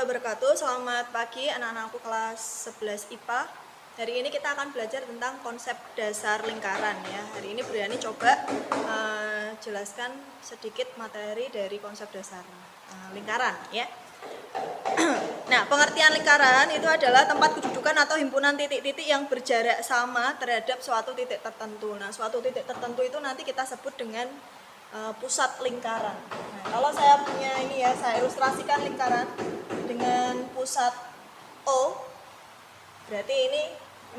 warahmatullahi wabarakatuh. Selamat pagi anak-anakku kelas 11 IPA. Hari ini kita akan belajar tentang konsep dasar lingkaran ya. Hari ini Briani coba jelaskan sedikit materi dari konsep dasar lingkaran ya. Nah, pengertian lingkaran itu adalah tempat kedudukan atau himpunan titik-titik yang berjarak sama terhadap suatu titik tertentu. Nah, suatu titik tertentu itu nanti kita sebut dengan pusat lingkaran. Nah, kalau saya punya ini ya, saya ilustrasikan lingkaran dengan pusat O. Berarti ini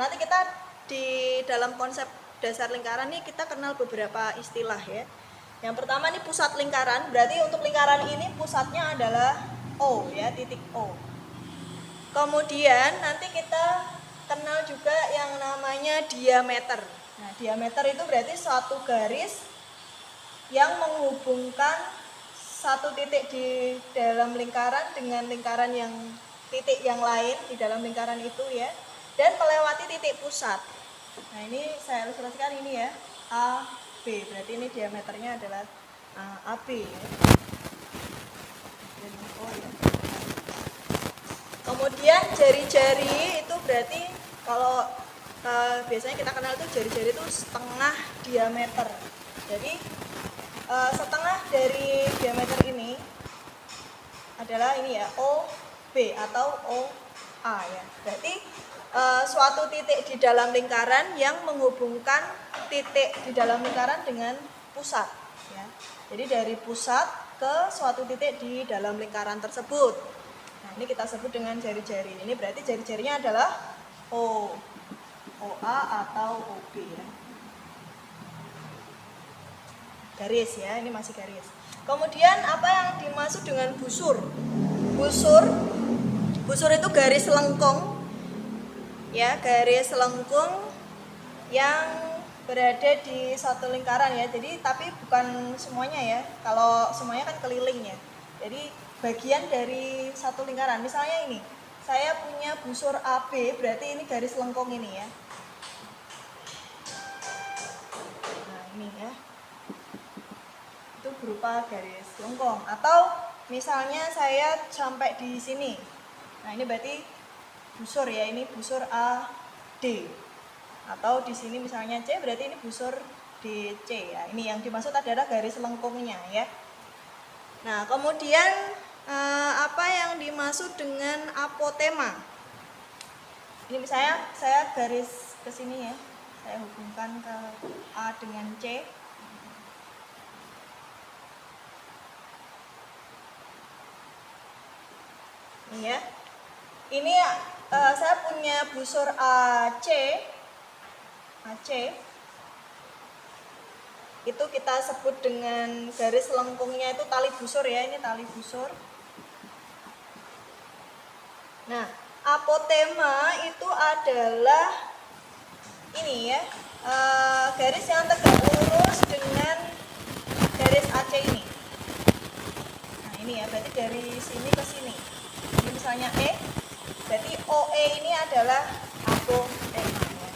nanti kita di dalam konsep dasar lingkaran ini kita kenal beberapa istilah ya. Yang pertama ini pusat lingkaran, berarti untuk lingkaran ini pusatnya adalah O ya, titik O. Kemudian nanti kita kenal juga yang namanya diameter. Nah, diameter itu berarti suatu garis yang menghubungkan satu titik di dalam lingkaran dengan lingkaran yang titik yang lain di dalam lingkaran itu ya, dan melewati titik pusat. Nah, ini saya ilustrasikan ini ya, AB, berarti ini diameternya adalah AB ya. Kemudian jari-jari itu berarti kalau biasanya kita kenal itu jari-jari itu setengah diameter. Jadi setengah dari diameter ini adalah ini ya, OB atau OA ya. Berarti suatu titik di dalam lingkaran yang menghubungkan titik di dalam lingkaran dengan pusat ya. Jadi dari pusat ke suatu titik di dalam lingkaran tersebut. Nah, ini kita sebut dengan jari-jari. Ini berarti jari-jarinya adalah OA atau OB ya. Garis ya, ini masih garis. Kemudian apa yang dimaksud dengan busur? Busur itu garis lengkung ya, garis lengkung yang berada di satu lingkaran ya. Jadi tapi bukan semuanya ya. Kalau semuanya kan keliling ya. Jadi bagian dari satu lingkaran. Misalnya ini, saya punya busur AB, berarti ini garis lengkung ini ya. Nah, ini ya. Itu berupa garis lengkung. Atau misalnya saya sampai di sini. Nah, ini berarti busur ya, ini busur AD. Atau di sini misalnya C, berarti ini busur DC ya. Ini yang dimaksud adalah garis lengkungnya ya. Nah, kemudian apa yang dimaksud dengan apotema? Ini misalnya saya garis ke sini ya. Saya hubungkan ke A dengan C. Ya. Ini saya punya busur AC. Itu kita sebut dengan garis lengkungnya itu tali busur ya, ini tali busur. Nah, apotema itu adalah ini ya, garis yang tegak lurus dengan garis AC ini. Nah, ini ya, berarti dari sini ke sini. Ini misalnya E, berarti OE ini adalah apotema ya.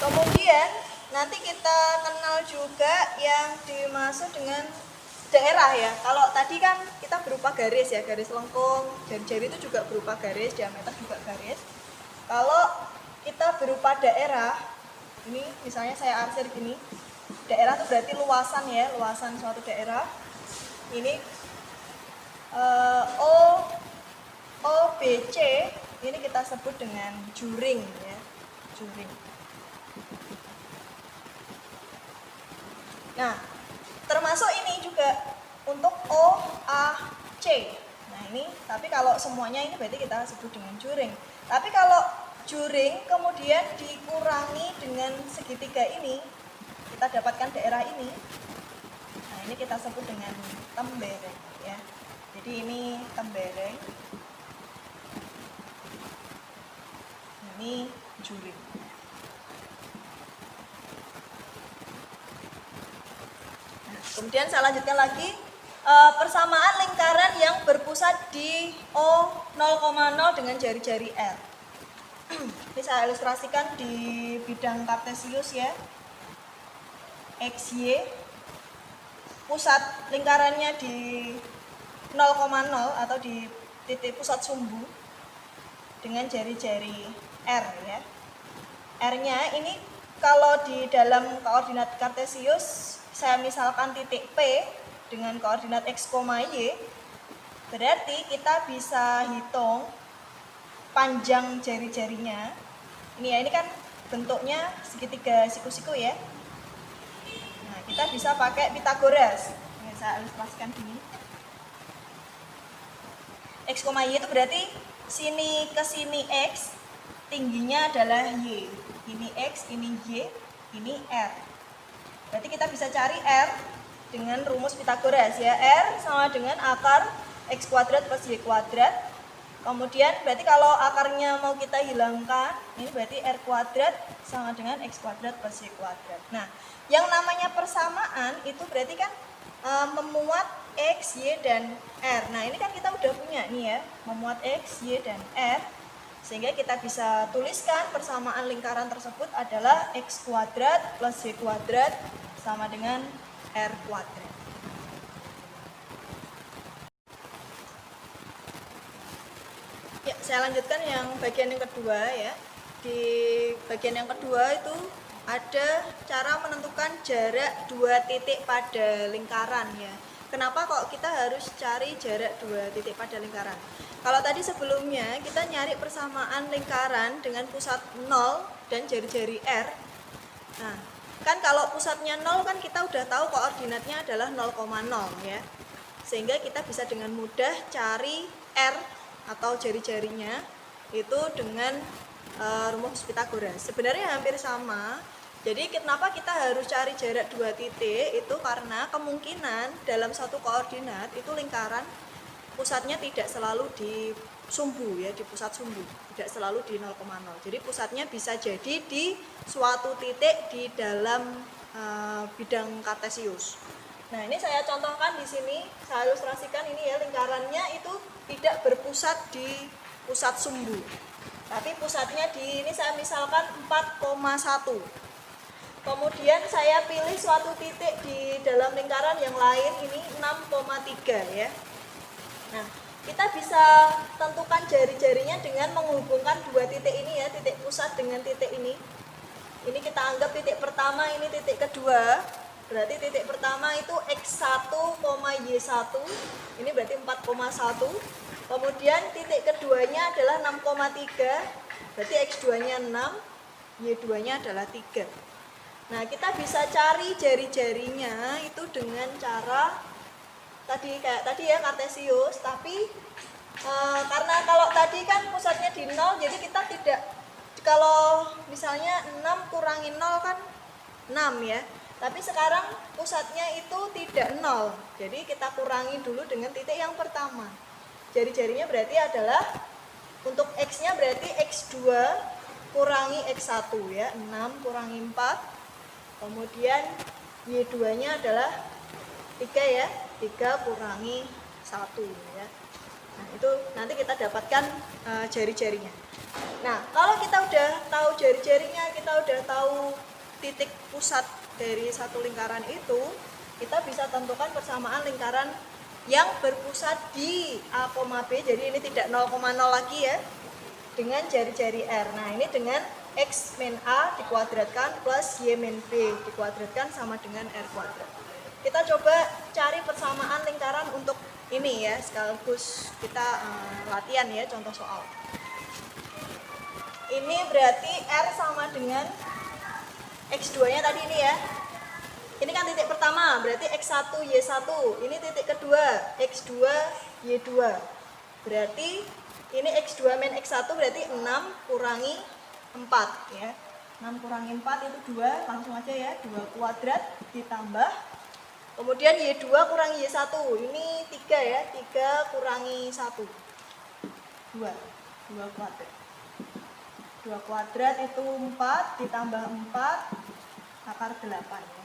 Kemudian nanti kita kenal juga yang dimaksud dengan daerah ya. Kalau tadi kan kita berupa garis ya, garis lengkung, jari-jari itu juga berupa garis, diameter juga garis. Kalau kita berupa daerah, ini misalnya saya arsir gini, daerah itu berarti luasan ya, luasan suatu daerah. Ini OBC ini kita sebut dengan juring ya, juring. Nah, termasuk ini juga untuk OAC. Nah, ini tapi kalau semuanya ini berarti kita sebut dengan juring. Tapi kalau juring kemudian dikurangi dengan segitiga ini, kita dapatkan daerah ini. Nah, ini kita sebut dengan tembereng ya. Jadi ini tembereng. Ini juring. Nah, kemudian saya lanjutkan lagi persamaan lingkaran yang berpusat di O0,0 dengan jari-jari R. Ini saya ilustrasikan di bidang kartesius ya. XY pusat lingkarannya di 0,0 atau di titik pusat sumbu dengan jari-jari R ya. R-nya ini kalau di dalam koordinat kartesius saya misalkan titik P dengan koordinat X, Y, berarti kita bisa hitung panjang jari-jarinya. Ini ya, ini kan bentuknya segitiga siku-siku ya. Nah, kita bisa pakai Pitagoras. Ini saya ilustrasikan gini. X, Y itu berarti sini ke sini X, tingginya adalah Y. Ini X, ini Y, ini R. Berarti kita bisa cari R dengan rumus Pitagoras ya. R sama dengan akar X kuadrat plus Y kuadrat. Kemudian berarti kalau akarnya mau kita hilangkan, ini berarti R kuadrat sama dengan X kuadrat plus Y kuadrat. Nah, yang namanya persamaan itu berarti kan memuat X, Y, dan R. Nah, ini kan kita udah punya nih ya, memuat X, Y, dan R. Sehingga kita bisa tuliskan persamaan lingkaran tersebut adalah X kuadrat plus Y kuadrat sama dengan R kuadrat. Ya, saya lanjutkan yang bagian yang kedua ya. Di bagian yang kedua itu ada cara menentukan jarak dua titik pada lingkaran ya. Kenapa kok kita harus cari jarak dua titik pada lingkaran? Kalau tadi sebelumnya kita nyari persamaan lingkaran dengan pusat 0 dan jari-jari R. Nah, kan kalau pusatnya 0 kan kita udah tahu koordinatnya adalah 0,0 ya. Sehingga kita bisa dengan mudah cari R atau jari-jarinya itu dengan rumus Pitagoras. Sebenarnya hampir sama. Jadi kenapa kita harus cari jarak dua titik? Itu karena kemungkinan dalam satu koordinat itu lingkaran pusatnya tidak selalu di sumbu ya, di pusat sumbu, tidak selalu di 0,0. Jadi pusatnya bisa jadi di suatu titik di dalam bidang kartesius. Nah, ini saya contohkan di sini, saya ilustrasikan ini ya, lingkarannya itu tidak berpusat di pusat sumbu. Tapi pusatnya di ini saya misalkan 4,1. Kemudian saya pilih suatu titik di dalam lingkaran yang lain ini 6,3 ya. Nah, kita bisa tentukan jari-jarinya dengan menghubungkan dua titik ini ya, titik pusat dengan titik ini. Ini kita anggap titik pertama, ini titik kedua. Berarti titik pertama itu X1, Y1. Ini berarti 4,1. Kemudian titik keduanya adalah 6,3. Berarti X2-nya 6, Y2-nya adalah 3. Nah, kita bisa cari jari-jarinya itu dengan cara tadi kayak tadi ya, kartesius, tapi karena kalau tadi kan pusatnya di 0, jadi kita tidak, kalau misalnya 6 kurangi 0 kan 6 ya, tapi sekarang pusatnya itu tidak 0, jadi kita kurangi dulu dengan titik yang pertama. Jari-jarinya berarti adalah untuk X nya berarti X2 kurangi X1 ya, 6 kurangi 4. Kemudian Y2 nya adalah 3 ya, 3 kurangi 1 ya. Nah, itu nanti kita dapatkan jari-jarinya. Nah, kalau kita udah tahu jari-jarinya, kita udah tahu titik pusat dari satu lingkaran itu, kita bisa tentukan persamaan lingkaran yang berpusat di A, B. Jadi ini tidak 0,0 lagi ya, dengan jari-jari R. Nah, ini dengan X min A dikuadratkan plus Y min B dikuadratkan sama dengan R kuadrat. Kita coba cari persamaan lingkaran untuk ini ya, sekaligus kita latihan ya, contoh soal. Ini berarti R sama dengan X2 nya tadi ini ya. Ini kan titik pertama, berarti X1, Y1. Ini titik kedua, X2, Y2. Berarti ini X2 min X1 berarti 6 kurangi 4 ya. 6 kurangi 4 itu 2, langsung aja ya, 2 kuadrat ditambah. Kemudian Y2 kurangi Y1, ini 3 ya, 3 kurangi 1. 2 kuadrat. 2 kuadrat itu 4 ditambah 4 akar 8 ya.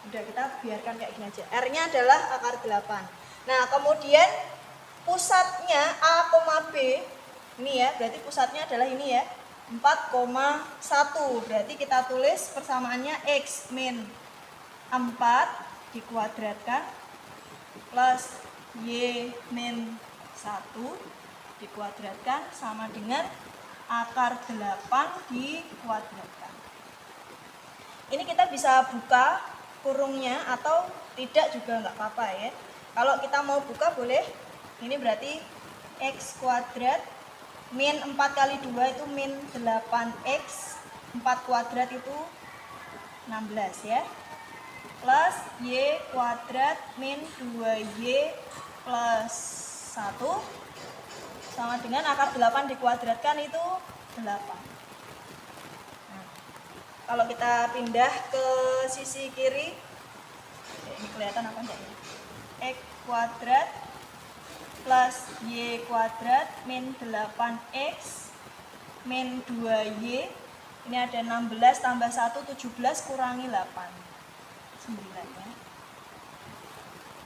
Udah, kita biarkan kayak gini aja. R-nya adalah akar 8. Nah, kemudian pusatnya A, B ini ya, berarti pusatnya adalah ini ya, 4,1. Berarti kita tulis persamaannya X min 4 dikuadratkan plus Y min 1 dikuadratkan sama dengan akar 8 dikuadratkan. Ini kita bisa buka kurungnya atau tidak juga nggak apa-apa ya. Kalau kita mau buka boleh. Ini berarti X kuadrat min 4 kali 2 itu min 8X, 4 kuadrat itu 16 ya. Plus Y kuadrat min 2Y plus 1 sama dengan akar 8 dikuadratkan itu 8. Kalau kita pindah ke sisi kiri, ini kelihatan apa enggak ya? X kuadrat plus Y kuadrat min 8X min 2Y. Ini ada 16 tambah 1, 17 kurangi 8.